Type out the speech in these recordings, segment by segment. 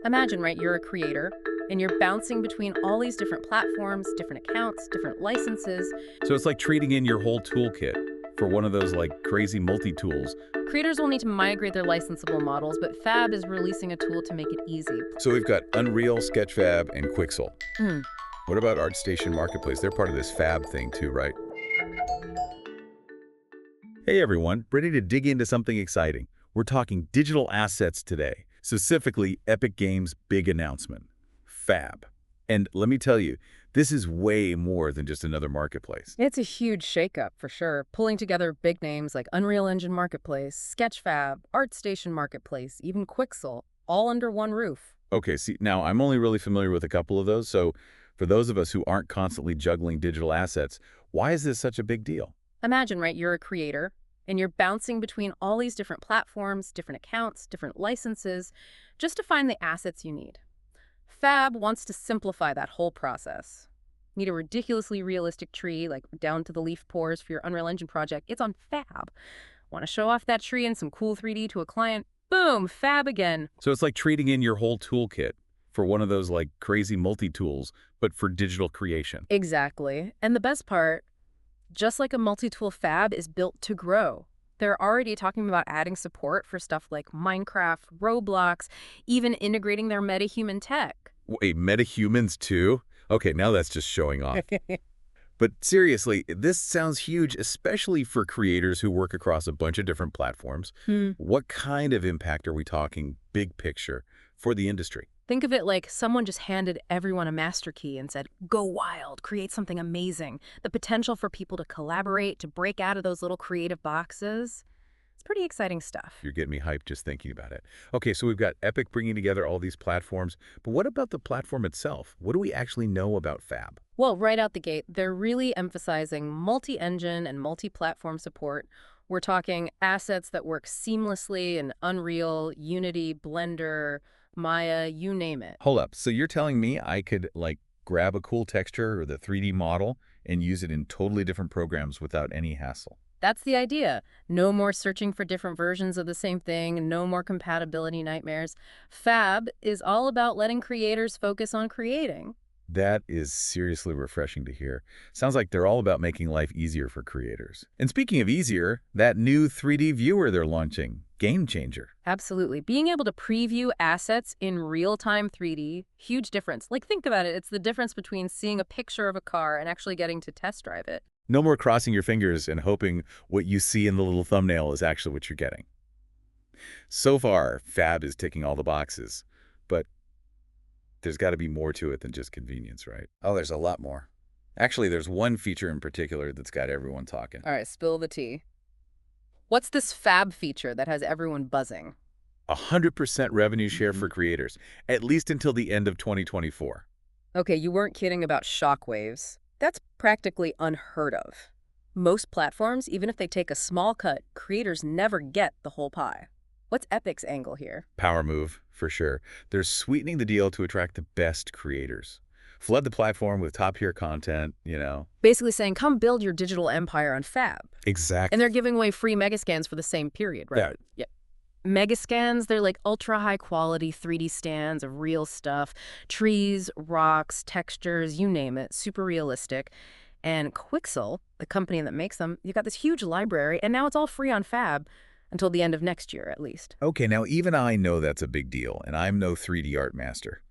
Imagine, right, you're a creator and you're bouncing between all these different platforms, different accounts, different licenses. So it's like trading in your whole toolkit for one of those like crazy multi-tools. Creators will need to migrate their licensable models, but FAB is releasing a tool to make it easy. So we've got Unreal, SketchFAB, and Quixel. Hmm. What about ArtStation Marketplace? They're part of this FAB thing too, right? Hey everyone, ready to dig into something exciting. We're talking digital assets today, specifically Epic Games' big announcement, FAB. And let me tell you, this is way more than just another marketplace. It's a huge shakeup for sure, pulling together big names like Unreal Engine Marketplace, SketchFAB, ArtStation Marketplace, even Quixel, all under one roof. Okay, see, now I'm only really familiar with a couple of those, so for those of us who aren't constantly juggling digital assets, why is this such a big deal? Imagine, right, you're a creator and you're bouncing between all these different platforms, different accounts, different licenses, just to find the assets you need. FAB wants to simplify that whole process. Need a ridiculously realistic tree, like down to the leaf pores for your Unreal Engine project? It's on FAB. Want to show off that tree in some cool 3D to a client? Boom, FAB again. So it's like trading in your whole toolkit for one of those like crazy multi-tools, but for digital creation. Exactly. And the best part, just like a multi-tool FAB is built to grow. They're already talking about adding support for stuff like Minecraft, Roblox, even integrating their metahuman tech. Wait, Metahumans too? Okay, now that's just showing off. But seriously, this sounds huge, especially for creators who work across a bunch of different platforms. What kind of impact are we talking, big picture, for the industry? Think of it like someone just handed everyone a master key and said, go wild, create something amazing. The potential for people to collaborate, to break out of those little creative boxes. It's pretty exciting stuff. You're getting me hyped just thinking about it. Okay, so we've got Epic bringing together all these platforms, but what about the platform itself? What do we actually know about FAB? Well, right out the gate, they're really emphasizing multi-engine and multi-platform support. We're talking assets that work seamlessly in Unreal, Unity, Blender, Maya, you name it. Hold up, so you're telling me I could, like, grab a cool texture or the 3D model and use it in totally different programs without any hassle? That's the idea. No more searching for different versions of the same thing, no more compatibility nightmares. FAB is all about letting creators focus on creating. That is seriously refreshing to hear. Sounds like they're all about making life easier for creators. And speaking of easier, that new 3D viewer they're launching, game changer. Absolutely. Being able to preview assets in real-time 3D, huge difference. Like, think about it. It's the difference between seeing a picture of a car and actually getting to test drive it. No more crossing your fingers and hoping what you see in the little thumbnail is actually what you're getting. So far, FAB is ticking all the boxes, but there's got to be more to it than just convenience, right? Oh, there's a lot more. Actually, there's one feature in particular that's got everyone talking. All right, spill the tea. What's this FAB feature that has everyone buzzing? 100% revenue share for creators, at least until the end of 2024. Okay, you weren't kidding about shockwaves. That's practically unheard of. Most platforms, even if they take a small cut, creators never get the whole pie. What's Epic's angle here? Power move, for sure. They're sweetening the deal to attract the best creators. Flood the platform with top-tier content, you know. Basically saying, come build your digital empire on FAB. Exactly. And they're giving away free megascans for the same period, right? Yeah. Megascans, they're like ultra high quality 3D scans of real stuff, trees, rocks, textures, you name it, super realistic. And Quixel, the company that makes them, you got this huge library, and now it's all free on FAB until the end of next year, at least. Okay, now even I know that's a big deal, and I'm no 3D art master.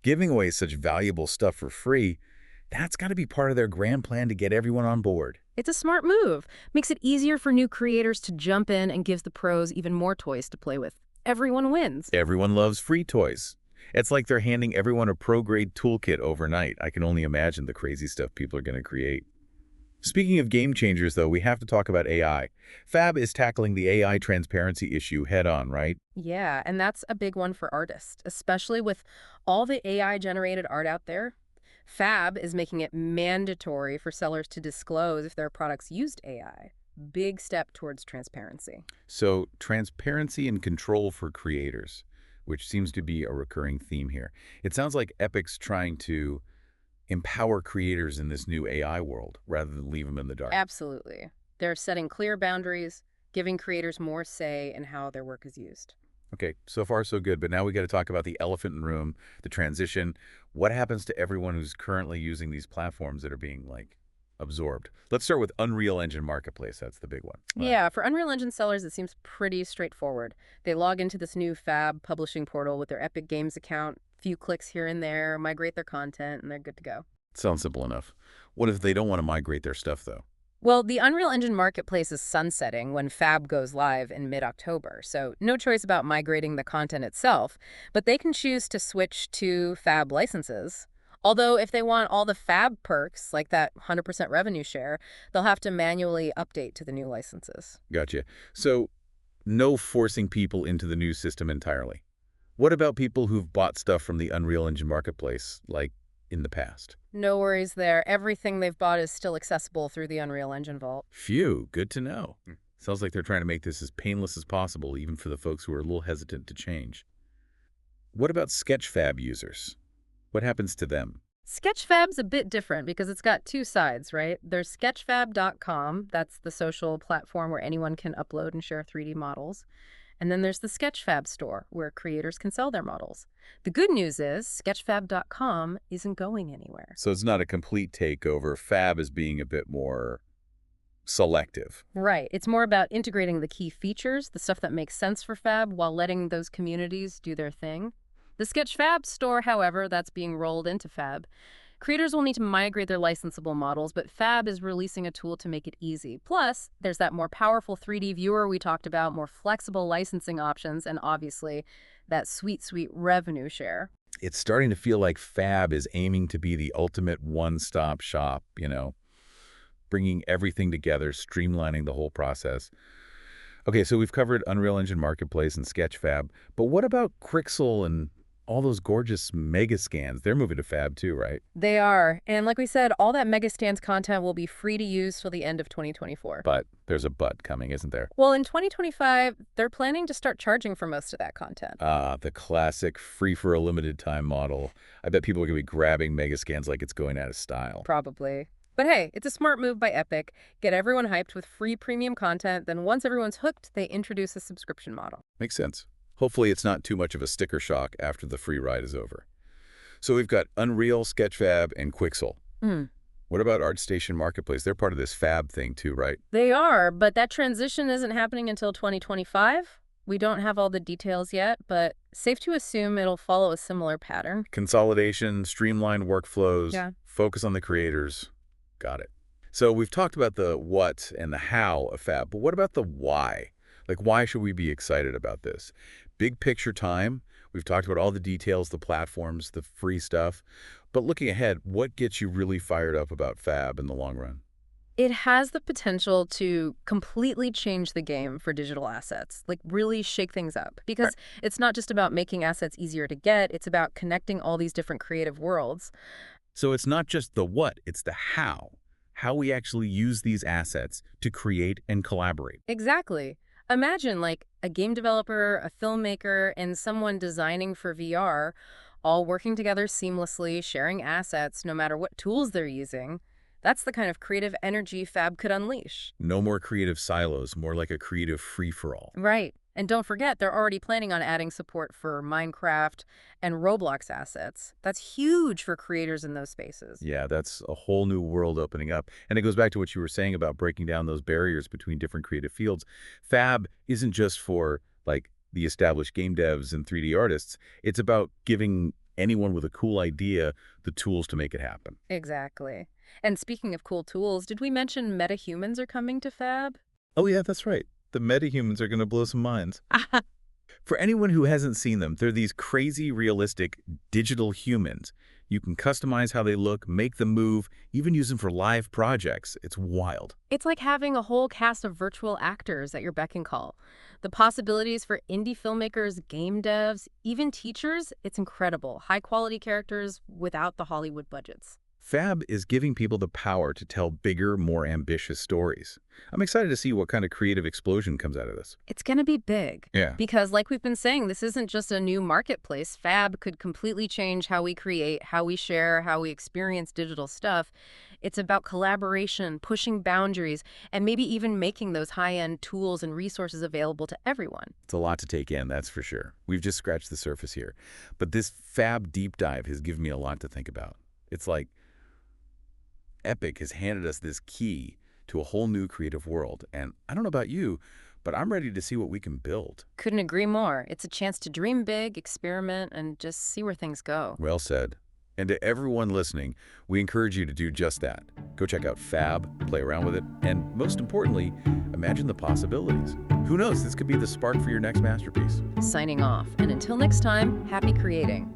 Giving away such valuable stuff for free, that's got to be part of their grand plan to get everyone on board. It's a smart move. Makes it easier for new creators to jump in and gives the pros even more toys to play with. Everyone wins. Everyone loves free toys. It's like they're handing everyone a pro-grade toolkit overnight. I can only imagine the crazy stuff people are going to create. Speaking of game changers, though, we have to talk about AI. FAB is tackling the AI transparency issue head-on, right? Yeah, and that's a big one for artists, especially with all the AI-generated art out there. FAB is making it mandatory for sellers to disclose if their products used AI. Big step towards transparency. So, transparency and control for creators, which seems to be a recurring theme here. It sounds like Epic's trying to empower creators in this new AI world rather than leave them in the dark. Absolutely. They're setting clear boundaries, giving creators more say in how their work is used. Okay, so far so good, but now we got to talk about the elephant in the room, the transition. What happens to everyone who's currently using these platforms that are being, like, absorbed? Let's start with Unreal Engine Marketplace. That's the big one. Yeah, for Unreal Engine sellers, it seems pretty straightforward. They log into this new FAB publishing portal with their Epic Games account, few clicks here and there, migrate their content, and they're good to go. Sounds simple enough. What if they don't want to migrate their stuff, though? Well, the Unreal Engine Marketplace is sunsetting when FAB goes live in mid-October, so no choice about migrating the content itself, but they can choose to switch to FAB licenses. Although if they want all the FAB perks, like that 100% revenue share, they'll have to manually update to the new licenses. Gotcha. So, no forcing people into the new system entirely. What about people who've bought stuff from the Unreal Engine Marketplace, like in the past? No worries there. Everything they've bought is still accessible through the Unreal Engine Vault. Phew, good to know. Sounds like they're trying to make this as painless as possible, even for the folks who are a little hesitant to change. What about SketchFAB users? What happens to them? SketchFAB's a bit different because it's got two sides, right? There's sketchfab.com, that's the social platform where anyone can upload and share 3D models. And then there's the SketchFAB store, where creators can sell their models. The good news is sketchfab.com isn't going anywhere. So it's not a complete takeover. Fab is being a bit more selective. Right. It's more about integrating the key features, the stuff that makes sense for Fab, while letting those communities do their thing. The SketchFAB store, however, that's being rolled into Fab. Creators will need to migrate their licensable models, but Fab is releasing a tool to make it easy. Plus, there's that more powerful 3D viewer we talked about, more flexible licensing options, and obviously, that sweet, sweet revenue share. It's starting to feel like Fab is aiming to be the ultimate one-stop shop, bringing everything together, streamlining the whole process. Okay, so we've covered Unreal Engine Marketplace and SketchFAB, but what about Quixel and all those gorgeous mega scans? They're moving to Fab too, right? They are. And like we said, all that Megastans content will be free to use till the end of 2024. But there's a but coming, isn't there? Well, in 2025, they're planning to start charging for most of that content. Ah, the classic free for a limited time model. I bet people are going to be grabbing mega scans like it's going out of style. Probably. But hey, it's a smart move by Epic. Get everyone hyped with free premium content, then once everyone's hooked, they introduce a subscription model. Makes sense. Hopefully it's not too much of a sticker shock after the free ride is over. So we've got Unreal, SketchFAB, and Quixel. What about ArtStation Marketplace? They're part of this Fab thing too, right? They are, but that transition isn't happening until 2025. We don't have all the details yet, but safe to assume it'll follow a similar pattern. Consolidation, streamlined workflows, Yeah. focus on the creators. Got it. So we've talked about the what and the how of Fab, but what about the why? Like, why should we be excited about this? Big picture time. We've talked about all the details, the platforms, the free stuff. But looking ahead, what gets you really fired up about Fab in the long run? It has the potential to completely change the game for digital assets, like really shake things up. Because it's not just about making assets easier to get, it's about connecting all these different creative worlds. So it's not just the what, it's the how we actually use these assets to create and collaborate. Exactly. Imagine like a game developer, a filmmaker, and someone designing for VR, all working together seamlessly, sharing assets no matter what tools they're using. That's the kind of creative energy Fab could unleash. No more creative silos, more like a creative free-for-all. Right. And don't forget, they're already planning on adding support for Minecraft and Roblox assets. That's huge for creators in those spaces. Yeah, that's a whole new world opening up. And it goes back to what you were saying about breaking down those barriers between different creative fields. Fab isn't just for, like, the established game devs and 3D artists. It's about giving anyone with a cool idea the tools to make it happen. Exactly. And speaking of cool tools, did we mention Metahumans are coming to Fab? Oh, yeah, that's right. The Metahumans are going to blow some minds. For anyone who hasn't seen them, they're these crazy, realistic, digital humans. You can customize how they look, make them move, even use them for live projects. It's wild. It's like having a whole cast of virtual actors at your beck and call. The possibilities for indie filmmakers, game devs, even teachers, it's incredible. High-quality characters without the Hollywood budgets. FAB is giving people the power to tell bigger, more ambitious stories. I'm excited to see what kind of creative explosion comes out of this. It's going to be big. Yeah. Because like we've been saying, this isn't just a new marketplace. FAB could completely change how we create, how we share, how we experience digital stuff. It's about collaboration, pushing boundaries, and maybe even making those high-end tools and resources available to everyone. It's a lot to take in, that's for sure. We've just scratched the surface here. But this FAB deep dive has given me a lot to think about. It's like Epic has handed us this key to a whole new creative world. And I don't know about you, but I'm ready to see what we can build. Couldn't agree more. It's a chance to dream big, experiment, and just see where things go. Well said. And to everyone listening, we encourage you to do just that. Go check out FAB, play around with it, and most importantly, imagine the possibilities. Who knows, this could be the spark for your next masterpiece. Signing off. And until next time, happy creating.